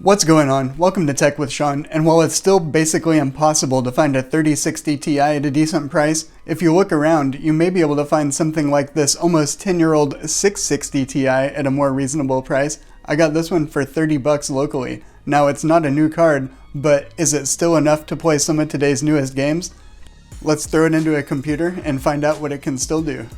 What's going on? Welcome to Tech with Sean, and while it's still basically impossible to find a 3060 Ti at a decent price, if you look around, you may be able to find something like this almost 10-year-old 660 Ti at a more reasonable price. I got this one for 30 bucks locally. Now it's not a new card, but is it still enough to play some of today's newest games? Let's throw it into a computer and find out what it can still do.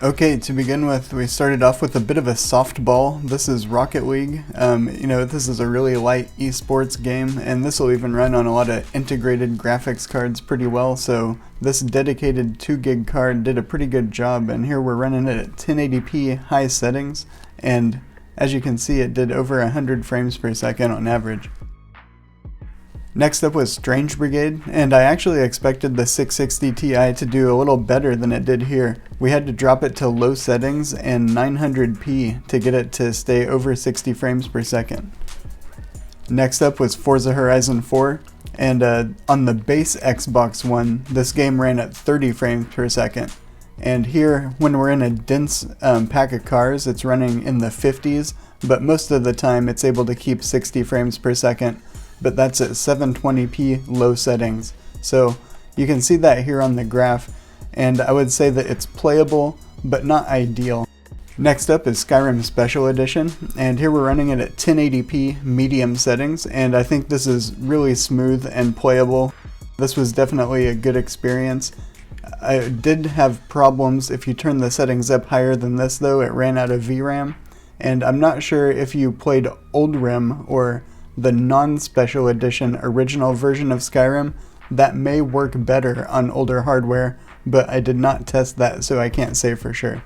Okay, to begin with, we started off with a bit of a softball. This is Rocket League. This is a really light esports game, and this will even run on a lot of integrated graphics cards pretty well, so this dedicated 2 gig card did a pretty good job, and here we're running it at 1080p high settings, and as you can see, it did over 100 frames per second on average. Next up was Strange Brigade, and I actually expected the 660 Ti to do a little better than it did here. We had to drop it to low settings and 900p to get it to stay over 60 frames per second. Next up was Forza Horizon 4, and on the base Xbox One, this game ran at 30 frames per second. And here, when we're in a dense pack of cars, it's running in the 50s, but most of the time it's able to keep 60 frames per second. But that's at 720p low settings. So you can see that here on the graph, and I would say that it's playable, but not ideal. Next up is Skyrim Special Edition, and here we're running it at 1080p medium settings, and I think this is really smooth and playable. This was definitely a good experience. I did have problems if you turn the settings up higher than this though, it ran out of VRAM, and I'm not sure if you played Old Rim or the non-special edition original version of Skyrim, that may work better on older hardware, but I did not test that, so I can't say for sure.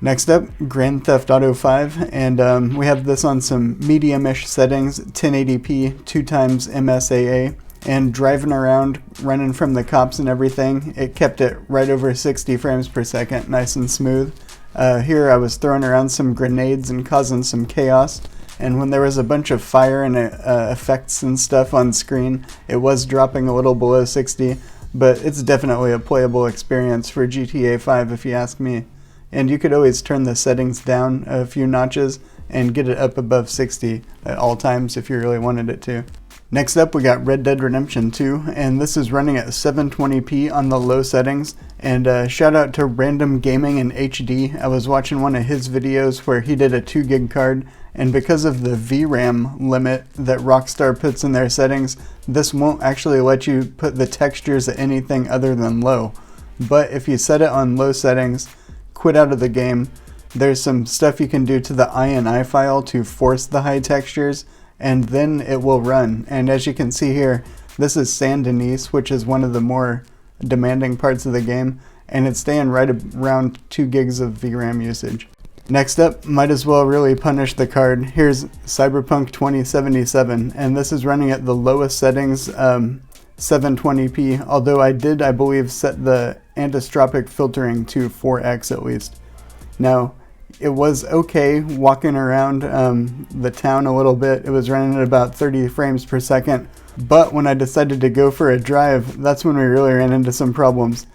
Next up, Grand Theft Auto 5, and we have this on some medium-ish settings, 1080p, 2x MSAA, and driving around, running from the cops and everything, it kept it right over 60 frames per second, nice and smooth. Here I was throwing around some grenades and causing some chaos. And when there was a bunch of fire and effects and stuff on screen, it was dropping a little below 60, but it's definitely a playable experience for GTA 5 if you ask me. And you could always turn the settings down a few notches and get it up above 60 at all times if you really wanted it to. Next up, we got Red Dead Redemption 2, and this is running at 720p on the low settings. And shout out to Random Gaming in HD. I was watching one of his videos where he did a 2 gig card, and because of the VRAM limit that Rockstar puts in their settings, this won't actually let you put the textures at anything other than low. But if you set it on low settings, quit out of the game, there's some stuff you can do to the INI file to force the high textures, and then it will run. And as you can see here, this is San Denis, which is one of the more demanding parts of the game, and it's staying right around 2 gigs of VRAM usage. Next up, might as well really punish the card. Here's Cyberpunk 2077, and this is running at the lowest settings, 720p, although I believe, set the anisotropic filtering to 4x at least. Now, it was okay walking around the town a little bit. It was running at about 30 frames per second, but when I decided to go for a drive, that's when we really ran into some problems.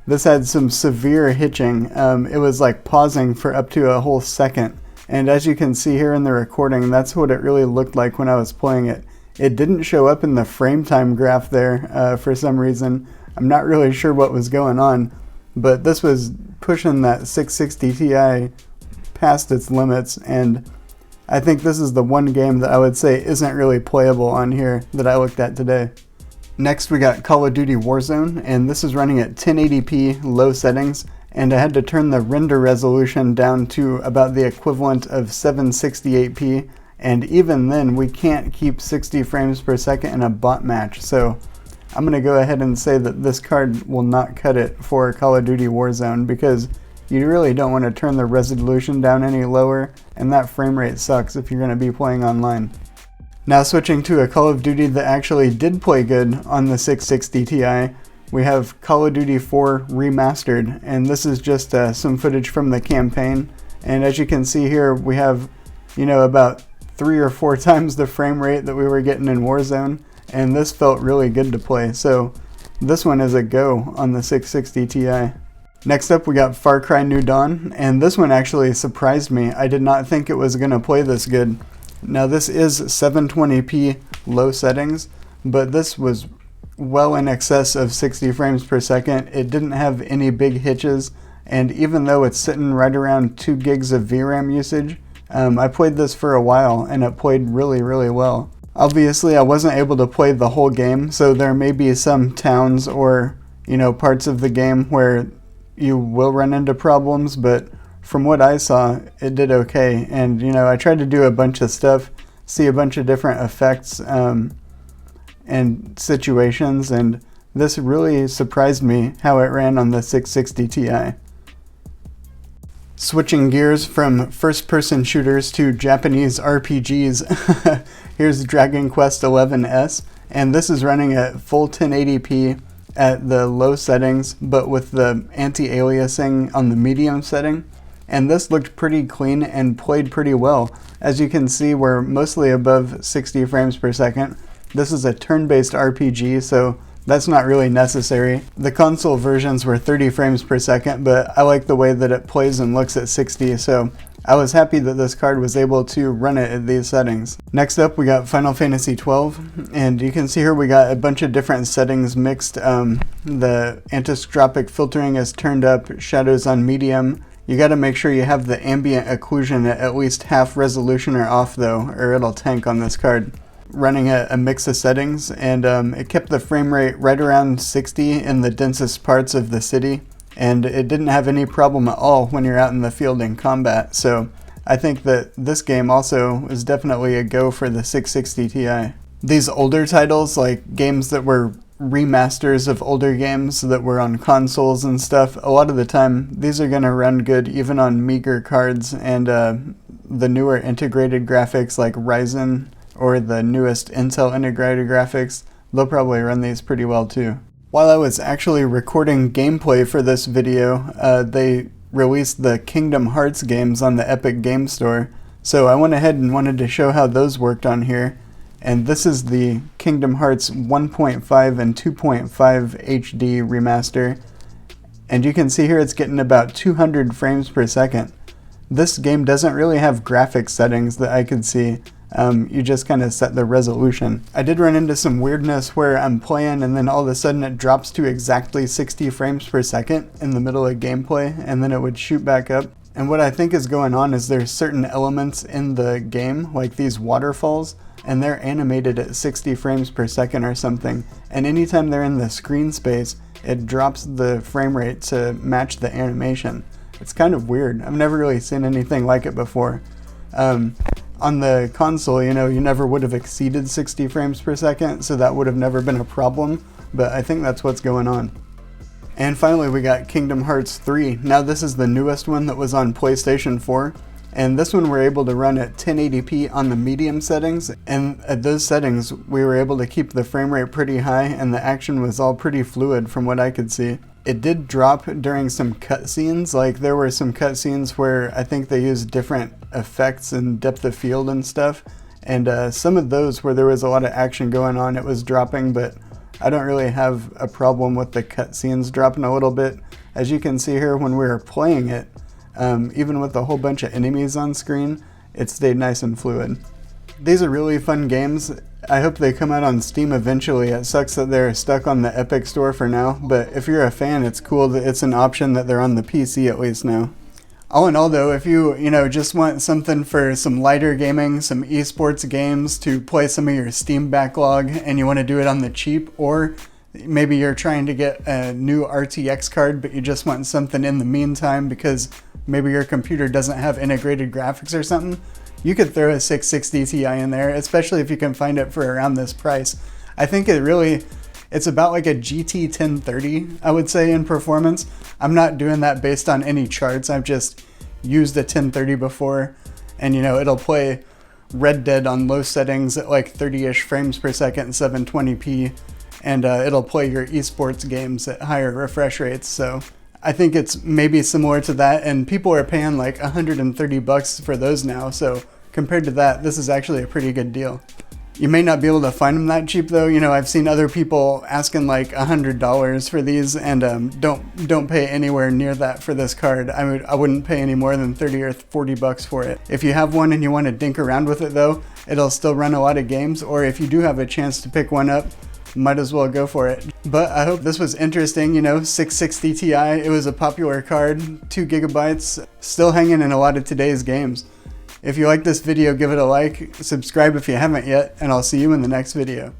This had some severe hitching. It was like pausing for up to a whole second. And as you can see here in the recording, that's what it really looked like when I was playing it. It didn't show up in the frame time graph there for some reason. I'm not really sure what was going on, but this was pushing that 660 Ti past its limits, and I think this is the one game that I would say isn't really playable on here that I looked at today. Next we got Call of Duty Warzone, and this is running at 1080p low settings, and I had to turn the render resolution down to about the equivalent of 768p, and even then we can't keep 60 frames per second in a bot match, so I'm going to go ahead and say that this card will not cut it for Call of Duty Warzone, because you really don't want to turn the resolution down any lower, and that frame rate sucks if you're going to be playing online. Now switching to a Call of Duty that actually did play good on the 660 Ti, we have Call of Duty 4 Remastered, and this is just some footage from the campaign. And as you can see here, we have, about 3 or 4 times the frame rate that we were getting in Warzone, and this felt really good to play. So This one is a go on the 660 Ti. Next up we got Far Cry New Dawn, and this one actually surprised me. I did not think it was going to play this good. Now this is 720p low settings, but this was well in excess of 60 frames per second. It didn't have any big hitches, and even though it's sitting right around 2 gigs of VRAM usage, I played this for a while and it played really, really well. Obviously I wasn't able to play the whole game, so there may be some towns or, parts of the game where you will run into problems, but from what I saw, it did okay. And, I tried to do a bunch of stuff, see a bunch of different effects and situations, and this really surprised me how it ran on the 660 Ti. Switching gears from first-person shooters to Japanese RPGs, here's Dragon Quest XI-S, and this is running at full 1080p at the low settings, but with the anti-aliasing on the medium setting. And this looked pretty clean and played pretty well. As you can see, we're mostly above 60 frames per second. This is a turn-based RPG, so that's not really necessary. The console versions were 30 frames per second, but I like the way that it plays and looks at 60, so I was happy that this card was able to run it at these settings. Next up we got Final Fantasy XII, and you can see here we got a bunch of different settings mixed. The anisotropic filtering is turned up, shadows on medium. You gotta make sure you have the ambient occlusion at least half resolution or off though, or it'll tank on this card. Running a mix of settings, and it kept the frame rate right around 60 in the densest parts of the city, and it didn't have any problem at all when you're out in the field in combat. So I think that this game also is definitely a go for the 660 Ti. These older titles, like games that were remasters of older games that were on consoles and stuff, a lot of the time these are going to run good even on meager cards, and the newer integrated graphics like Ryzen or the newest Intel integrated graphics, they'll probably run these pretty well too. While I was actually recording gameplay for this video, they released the Kingdom Hearts games on the Epic Game Store, so I went ahead and wanted to show how those worked on here. And this is the Kingdom Hearts 1.5 and 2.5 HD remaster, and you can see here it's getting about 200 frames per second. This game doesn't really have graphics settings that I could see. You just kind of set the resolution. I did run into some weirdness where I'm playing and then all of a sudden it drops to exactly 60 frames per second in the middle of gameplay, and then it would shoot back up. And what I think is going on is there's certain elements in the game, like these waterfalls, and they're animated at 60 frames per second or something. And anytime they're in the screen space, it drops the frame rate to match the animation. It's kind of weird. I've never really seen anything like it before. On the console, you never would have exceeded 60 frames per second, so that would have never been a problem, but I think that's what's going on. And finally we got Kingdom Hearts 3. Now this is the newest one that was on PlayStation 4, and this one we're able to run at 1080p on the medium settings, and at those settings we were able to keep the frame rate pretty high and the action was all pretty fluid from what I could see. It did drop during some cutscenes, like there were some cutscenes where I think they used different effects and depth of field and stuff, and some of those where there was a lot of action going on, it was dropping, but I don't really have a problem with the cutscenes dropping a little bit. As you can see here, when we were playing it, even with a whole bunch of enemies on screen, it stayed nice and fluid. These are really fun games. I hope they come out on Steam eventually. It sucks that they're stuck on the Epic Store for now, but if you're a fan, it's cool that it's an option that they're on the PC at least now. All in all though, if you just want something for some lighter gaming, some esports games to play some of your Steam backlog, and you want to do it on the cheap, or maybe you're trying to get a new RTX card but you just want something in the meantime because maybe your computer doesn't have integrated graphics or something, you could throw a 660 Ti in there, especially if you can find it for around this price. I think it's about like a GT 1030, I would say, in performance. I'm not doing that based on any charts. I've just used a 1030 before, and it'll play Red Dead on low settings at like 30-ish frames per second, 720p, and it'll play your esports games at higher refresh rates. So I think it's maybe similar to that, and people are paying like $130 for those now, so compared to that, this is actually a pretty good deal. You may not be able to find them that cheap though. You know, I've seen other people asking like $100 for these, and don't pay anywhere near that for this card. I wouldn't pay any more than 30 or 40 bucks for it. If you have one and you want to dink around with it though, it'll still run a lot of games, or if you do have a chance to pick one up, might as well go for it. But I hope this was interesting. You know, 660 Ti, it was a popular card, 2 gigabytes, still hanging in a lot of today's games. If you like this video, give it a like, subscribe if you haven't yet, and I'll see you in the next video.